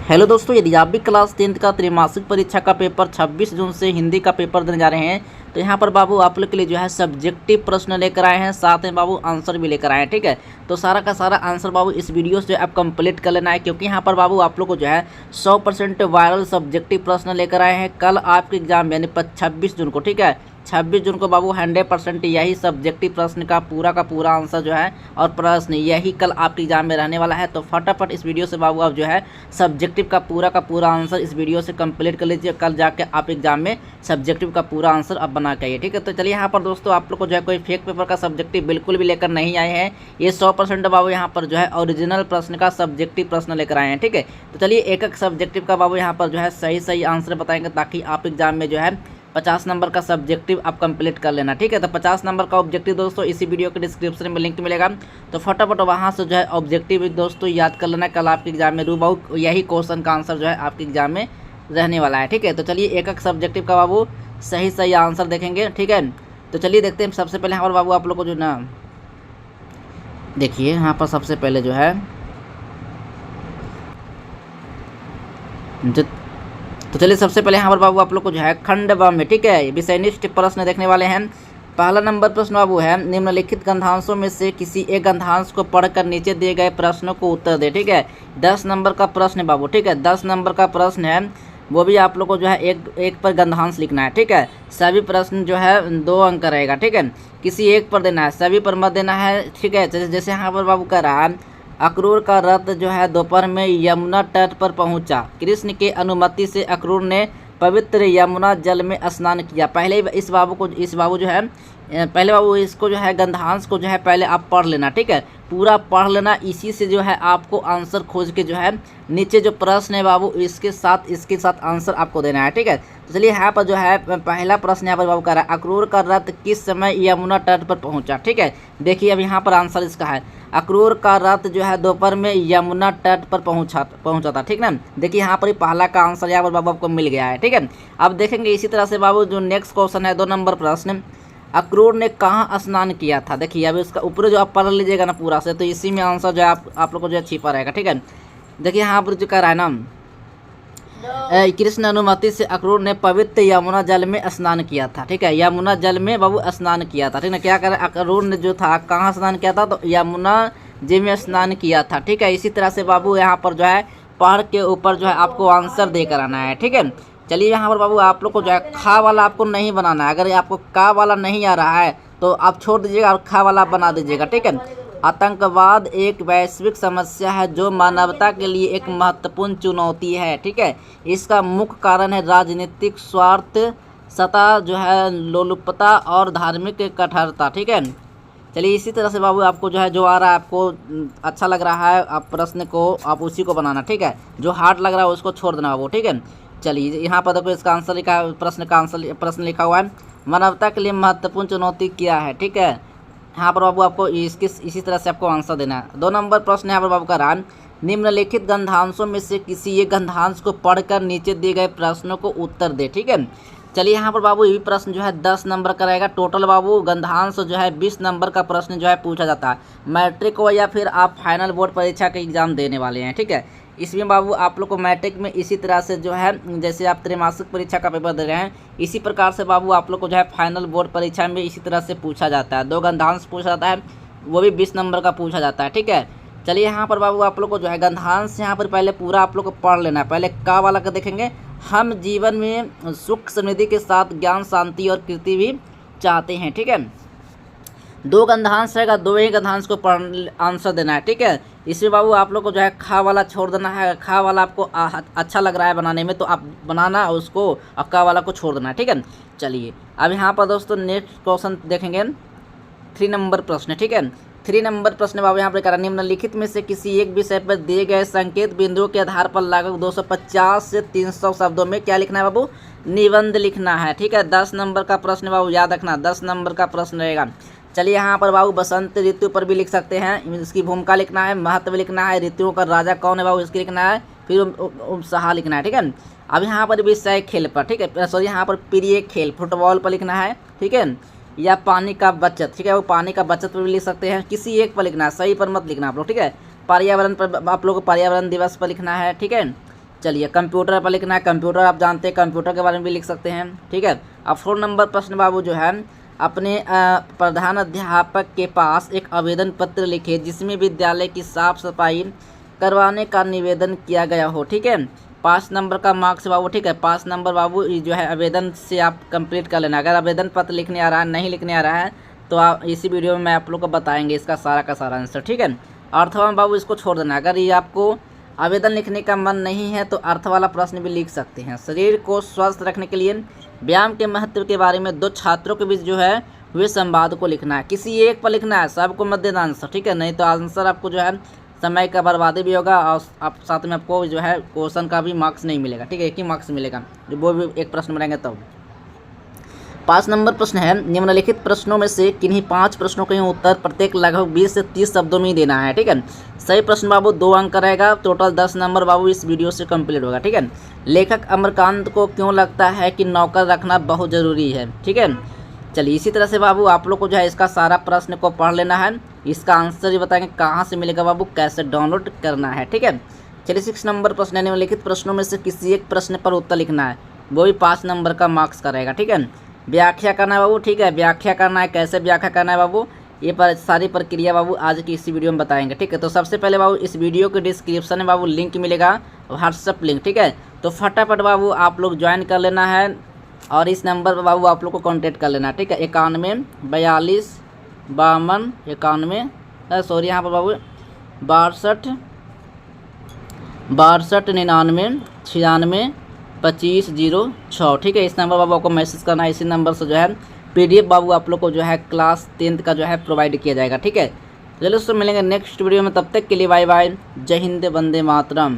Hello दोस्तों, यदि आप भी क्लास 10th का त्रैमासिक परीक्षा का पेपर 26 जून से हिंदी का पेपर देने जा रहे हैं तो यहाँ पर बाबू आप लोग के लिए जो है सब्जेक्टिव प्रश्न लेकर आए हैं, साथ में बाबू आंसर भी लेकर आए हैं। ठीक है, तो सारा का सारा आंसर बाबू इस वीडियो से आप कंप्लीट कर लेना है, क्योंकि यहाँ पर बाबू आप लोग को जो है 100% वायरल सब्जेक्टिव प्रश्न लेकर आए हैं कल आपके एग्जाम यानी 26 जून को। ठीक है, 26 जून को बाबू 100% यही सब्जेक्टिव प्रश्न का पूरा आंसर जो है और प्रश्न यही कल आपके एग्जाम में रहने वाला है। तो फटाफट इस वीडियो से बाबू आप जो है सब्जेक्टिव का पूरा आंसर इस वीडियो से कंप्लीट कर लीजिए, कल जाके आप एग्जाम में सब्जेक्टिव का पूरा आंसर अब बना के आइए। ठीक है, तो चलिए यहाँ पर दोस्तों आप लोग को जो है कोई फेक पेपर का सब्जेक्टिव बिल्कुल भी लेकर नहीं आए हैं, ये 100% बाबू यहाँ पर जो है ओरिजिनल प्रश्न का सब्जेक्टिव प्रश्न लेकर आए हैं। ठीक है, तो चलिए एक एक सब्जेक्टिव का बाबू यहाँ पर जो है सही आंसर बताएंगे, ताकि आप एग्जाम में जो है 50 नंबर का सब्जेक्टिव आप कंप्लीट कर लेना। ठीक है, तो 50 नंबर का ऑब्जेक्टिव दोस्तों इसी वीडियो के डिस्क्रिप्शन में लिंक मिलेगा, तो फटाफट वहां से जो है ऑब्जेक्टिव दोस्तों याद कर लेना, कल आपके एग्जाम में रूबहू यही क्वेश्चन का आंसर जो है आपके एग्जाम में रहने वाला है। ठीक है, तो चलिए एक एक सब्जेक्टिव का बाबू सही आंसर देखेंगे। ठीक है, तो चलिए देखते हैं। सबसे पहले यहाँ पर बाबू आप लोग को जो ना देखिए, यहाँ पर सबसे पहले जो है तो चलिए सबसे पहले यहाँ पर बाबू आप लोग को जो है खंड व में, ठीक है, विषयनिष्ठ प्रश्न देखने वाले हैं। पहला नंबर प्रश्न बाबू है, निम्नलिखित गंधांशों में से किसी एक गंधांश को पढ़कर नीचे दिए गए प्रश्नों को उत्तर दे। ठीक है, 10 नंबर का प्रश्न है बाबू। ठीक है, 10 नंबर का प्रश्न है, वो भी आप लोग को जो है एक पर गंधांश लिखना है। ठीक है, सभी प्रश्न जो है 2 अंक का रहेगा। ठीक है, किसी एक पर देना है, सभी पर मत देना है। ठीक है, जैसे यहाँ पर बाबू कह रहा है, अक्रूर का रथ जो है दोपहर में यमुना तट पर पहुंचा। कृष्ण के अनुमति से अक्रूर ने पवित्र यमुना जल में स्नान किया। पहले इस बाबू जो है पहले बाबू इसको जो है गंधांश को जो है पहले आप पढ़ लेना। ठीक है, पूरा पढ़ लेना, इसी से जो है आपको आंसर खोज के जो है नीचे जो प्रश्न है बाबू इसके साथ आंसर आपको देना है। ठीक है, तो चलिए यहाँ पर जो है पहला प्रश्न यहाँ पर बाबू कह रहा है, अक्रूर का रथ किस समय यमुना तट पर पहुंचा। ठीक है, देखिए अब यहाँ पर आंसर इसका है, अक्रूर का रथ जो है दोपहर में यमुना तट पर पहुंचा था। ठीक ना, देखिए यहाँ पर पहला का आंसर यहाँ पर बाबू आपको मिल गया है। ठीक है, अब देखेंगे इसी तरह से बाबू जो नेक्स्ट क्वेश्चन है 2 नंबर प्रश्न, अक्रूर ने कहाँ स्नान किया था। देखिए अब इसका ऊपर जो आप पढ़ लीजिएगा ना पूरा से, तो इसी में आंसर जो है आप लोग को जो है छिपा रहेगा। ठीक है, देखिए यहाँ पर जो कह रहा है ना, कृष्ण अनुमति से अक्रूर ने पवित्र यमुना जल में स्नान किया था। ठीक है, यमुना जल में बाबू स्नान किया था। ठीक है, क्या करे अक्रूर ने जो था कहाँ स्नान किया था, तो यमुना जी में स्नान किया था। ठीक है, इसी तरह से बाबू यहाँ पर जो है पहाड़ के ऊपर जो है आपको आंसर देकर आना है। ठीक है, चलिए यहाँ पर बाबू आप लोग को जो है खा वाला आपको नहीं बनाना है, अगर आपको का वाला नहीं आ रहा है तो आप छोड़ दीजिएगा और खा वाला बना दीजिएगा। ठीक है, आतंकवाद एक वैश्विक समस्या है जो मानवता के लिए एक महत्वपूर्ण चुनौती है। ठीक है, इसका मुख्य कारण है राजनीतिक स्वार्थ, सत्ता जो है लोलुपता और धार्मिक कठोरता। ठीक है, चलिए इसी तरह से बाबू आपको जो है जो आ रहा है, आपको अच्छा लग रहा है आप प्रश्न को आप उसी को बनाना। ठीक है, जो हार्ड लग रहा है उसको छोड़ देना बाबू। ठीक है, चलिए यहाँ पर देखो इसका आंसर लिखा है, प्रश्न लिखा हुआ है, मानवता के लिए महत्वपूर्ण चुनौती क्या है। ठीक है, यहाँ पर बाबू आपको इसी तरह से आपको आंसर देना है। 2 नंबर प्रश्न यहाँ पर बाबू का रहा, निम्नलिखित गंधांशों में से किसी एक गंधांश को पढ़कर नीचे दिए गए प्रश्नों को उत्तर दे। ठीक है, चलिए यहाँ पर बाबू ये प्रश्न जो है 10 नंबर का रहेगा। टोटल बाबू गंधांश जो है 20 नंबर का प्रश्न जो है पूछा जाता है, मैट्रिक हो या फिर आप फाइनल बोर्ड परीक्षा के एग्जाम देने वाले हैं। ठीक है, इसमें बाबू आप लोग को मैट्रिक में इसी तरह से जो है जैसे आप त्रैमासिक परीक्षा का पेपर दे रहे हैं, इसी प्रकार से बाबू आप लोग को जो है फाइनल बोर्ड परीक्षा में इसी तरह से पूछा जाता है। 2 गंधांश पूछा जाता है, वो भी 20 नंबर का पूछा जाता है। ठीक है, चलिए यहाँ पर बाबू आप लोग को जो है गंधांश यहाँ पर पहले पूरा आप लोग को पढ़ लेना है। पहले का वाला का देखेंगे, हम जीवन में सुख समृद्धि के साथ ज्ञान शांति और कीर्ति भी चाहते हैं। ठीक है, 2 गंधांश रहेगा, 2 ही गंधांश को आंसर देना है। ठीक है, इसमें बाबू आप लोग को जो है खा वाला छोड़ देना है, खा वाला आपको अच्छा लग रहा है बनाने में तो आप बनाना उसको, और का वाला को छोड़ देना है। ठीक है, चलिए अब यहाँ पर दोस्तों नेक्स्ट क्वेश्चन देखेंगे 3 नंबर प्रश्न। ठीक है, 3 नंबर प्रश्न बाबू यहाँ पर कह रहा है, निम्नलिखित में से किसी एक विषय पर दिए गए संकेत बिंदुओं के आधार पर लगभग 250 से 300 शब्दों में क्या लिखना है बाबू, निबंध लिखना है। ठीक है, 10 नंबर का प्रश्न बाबू याद रखना, 10 नंबर का प्रश्न रहेगा। चलिए यहाँ पर बाबू बसंत ऋतु पर भी लिख सकते हैं, इसकी भूमिका लिखना है, महत्व लिखना है, ऋतुओं का राजा कौन है बाबू इसकी लिखना है, फिर उपसाहा लिखना है। ठीक है, अब यहाँ पर विषय खेल पर, ठीक है, सॉरी यहाँ पर प्रिय खेल फुटबॉल पर लिखना है। ठीक है, या पानी का बचत। ठीक है, वो पानी का बचत पर भी लिख सकते हैं, किसी एक पर लिखना है, सही पर मत लिखना आप लोग। ठीक है, पर्यावरण पर आप लोग को पर्यावरण दिवस पर लिखना है। ठीक है, चलिए कंप्यूटर पर लिखना है। कंप्यूटर आप जानते हैं, कंप्यूटर के बारे में भी लिख सकते हैं, ठीक है। अब 4 नंबर प्रश्न बाबू जो है, अपने प्रधान अध्यापक के पास एक आवेदन पत्र लिखे जिसमें विद्यालय की साफ सफाई करवाने का निवेदन किया गया हो, ठीक है। 5 नंबर का मार्क्स बाबू, ठीक है। 5 नंबर बाबू जो है आवेदन से आप कंप्लीट कर लेना। अगर आवेदन पत्र लिखने आ रहा है, नहीं लिखने आ रहा है, तो आप इसी वीडियो में मैं आप लोग को बताएंगे इसका सारा का सारा आंसर, ठीक है। अर्थ वाला बाबू इसको छोड़ देना। अगर ये आपको आवेदन लिखने का मन नहीं है तो अर्थ वाला प्रश्न भी लिख सकते हैं। शरीर को स्वस्थ रखने के लिए व्यायाम के महत्व के बारे में 2 छात्रों के बीच जो है हुए संवाद को लिखना है। किसी एक पर लिखना है, सबको मत देना आंसर, ठीक है। नहीं तो आंसर आपको जो है समय का बर्बादी भी होगा और आप साथ में आपको जो है क्वेश्चन का भी मार्क्स नहीं मिलेगा, ठीक है। एक ही मार्क्स मिलेगा, जो वो भी एक प्रश्न बनाएंगे तब। 5 नंबर प्रश्न है, निम्नलिखित प्रश्नों में से किन्हीं 5 प्रश्नों के उत्तर प्रत्येक लगभग 20 से 30 शब्दों में ही देना है, ठीक है। सही प्रश्न बाबू 2 अंक का रहेगा, टोटल 10 नंबर बाबू इस वीडियो से कंप्लीट होगा, ठीक है। लेखक अमरकांत को क्यों लगता है कि नौकर रखना बहुत ज़रूरी है, ठीक है। चलिए इसी तरह से बाबू आप लोग को जो है इसका सारा प्रश्न को पढ़ लेना है। इसका आंसर ये बताएंगे कहाँ से मिलेगा बाबू, कैसे डाउनलोड करना है, ठीक है। चलिए 6 नंबर प्रश्न है, निम्नलिखित प्रश्नों में से किसी एक प्रश्न पर उत्तर लिखना है, वो भी 5 नंबर का मार्क्स का रहेगा, ठीक है। व्याख्या करना है बाबू, ठीक है। व्याख्या करना है, कैसे व्याख्या करना है बाबू, ये सारी प्रक्रिया बाबू आज की इसी वीडियो में बताएंगे, ठीक है। तो सबसे पहले बाबू इस वीडियो के डिस्क्रिप्शन में बाबू लिंक मिलेगा, व्हाट्सअप लिंक, ठीक है। तो फटाफट बाबू आप लोग ज्वाइन कर लेना है और इस नंबर पर बाबू आप लोग को कांटेक्ट कर लेना है, ठीक है। 91 42 52 91 सॉरी यहाँ पर बाबू 62 62 99 96 25 06, ठीक है। इस नंबर बाबू आपको मैसेज करना है। इसी नंबर से जो है PDF बाबू आप लोग को जो है क्लास 10th का जो है प्रोवाइड किया जाएगा, ठीक है। चलो दोस्तों मिलेंगे नेक्स्ट वीडियो में, तब तक के लिए बाय बाय। जय हिंद, वंदे मातरम।